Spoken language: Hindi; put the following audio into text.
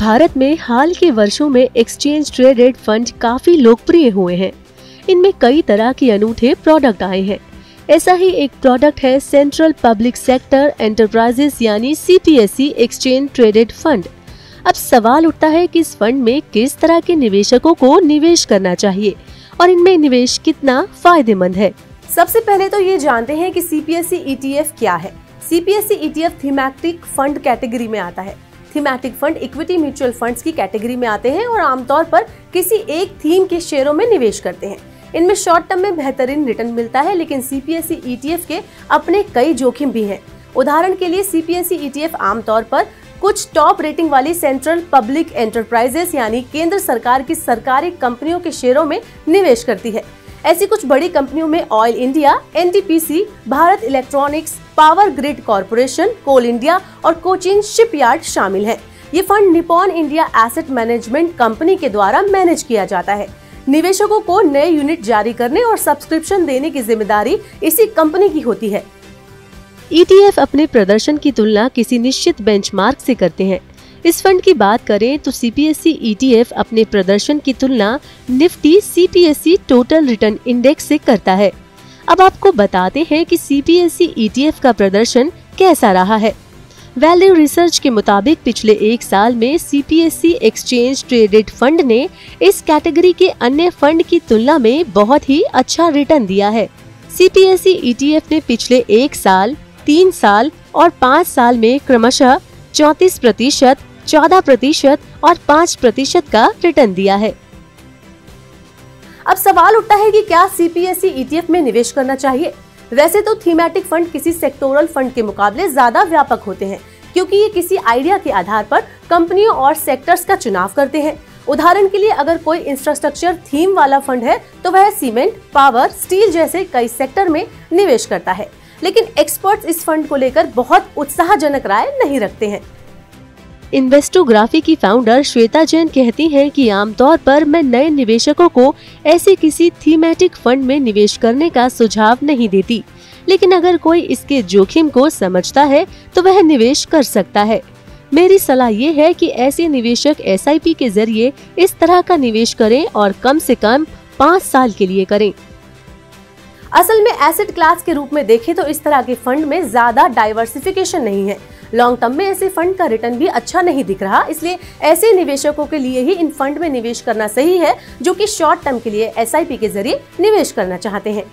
भारत में हाल के वर्षों में एक्सचेंज ट्रेडेड फंड काफी लोकप्रिय हुए हैं। इनमें कई तरह के अनूठे प्रोडक्ट आए हैं। ऐसा ही एक प्रोडक्ट है सेंट्रल पब्लिक सेक्टर एंटरप्राइजेस यानी CPSE एक्सचेंज ट्रेडेड फंड। अब सवाल उठता है कि इस फंड में किस तरह के निवेशकों को निवेश करना चाहिए और इनमें निवेश कितना फायदेमंद है। सबसे पहले तो ये जानते हैं कि CPSE ETF क्या है। CPSE ETF thematic fund category में आता है। Thematic fund equity mutual funds की कैटेगरी में आते हैं और आमतौर पर किसी एक थीम के शेयरों में निवेश करते हैं। इनमें शॉर्ट टर्म में बेहतरीन रिटर्न मिलता है, लेकिन CPSE ETF के अपने कई जोखिम भी हैं। उदाहरण के लिए CPSE ETF आमतौर पर कुछ टॉप रेटिंग वाली सेंट्रल पब्लिक एंटरप्राइजेस यानी केंद्र सरकार की सरकारी कंपनियों के शेयरों में निवेश करती है। ऐसी कुछ बड़ी कंपनियों में oil India, NTPC, Bharat electronics, power grid corporation, coal India और कोचिन शिपयार्ड शामिल हैं। ये fund Nippon India asset management company के द्वारा मैनेज किया जाता है। निवेशकों को नए यूनिट जारी करने और सब्सक्रिप्शन देने की जिम्मेदारी इसी कंपनी की होती है। ETF अपने प्रदर्शन की तुलना किसी निश्चित बेंचमार्क से करते हैं। इस फंड की बात करें तो CPSE ETF अपने प्रदर्शन की तुलना Nifty CPSE total return index से करता है। अब आपको बताते हैं कि CPSE ETF का प्रदर्शन कैसा रहा है। वैल्यू रिसर्च के मुताबिक पिछले एक साल में CPSE एक्सचेंज ट्रेडेड फंड ने इस कैटेगरी के अन्य फंड की तुलना में बहुत ही अच्छा रिटर्न दिया है। CPSE ETF ने पिछले एक साल, 3 साल और 5 साल में क्रमशः 34%, 14% और 5% का रिटर्न दिया है। अब सवाल उठता है कि क्या CPSE ETF में निवेश करना चाहिए। वैसे तो थीमैटिक फंड किसी सेक्टोरल फंड के मुकाबले ज्यादा व्यापक होते हैं, क्योंकि ये किसी आइडिया के आधार पर कंपनियों और सेक्टर्स का चुनाव करते हैं। उदाहरण के लिए अगर कोई इंफ्रास्ट्रक्चर थीम वाला फंड है तो वह सीमेंट, पावर, स्टील जैसे कई सेक्टर में निवेश करता है। लेकिन एक्सपर्ट्स इस फंड को लेकर बहुत उत्साहजनक राय नहीं रखते हैं। इन्वेस्टोग्राफी की फाउंडर श्वेता जैन कहती हैं कि आमतौर पर मैं नए निवेशकों को ऐसे किसी थीमैटिक फंड में निवेश करने का सुझाव नहीं देती, लेकिन अगर कोई इसके जोखिम को समझता है तो वह निवेश कर सकता है। मेरी सलाह ये है कि ऐसे निवेशक SIP के जरिए इस तरह का निवेश करें और कम से कम 5 साल के लिए करें। असल में एसेट क्लास के रूप में देखें तो इस तरह के फंड में ज्यादा डाइवर्सिफिकेशन नहीं है। लॉन्ग टर्म में ऐसे फंड का रिटर्न भी अच्छा नहीं दिख रहा, इसलिए ऐसे निवेशकों के लिए ही इन फंड में निवेश करना सही है जो कि शॉर्ट टर्म के लिए SIP के जरिए निवेश करना चाहते हैं।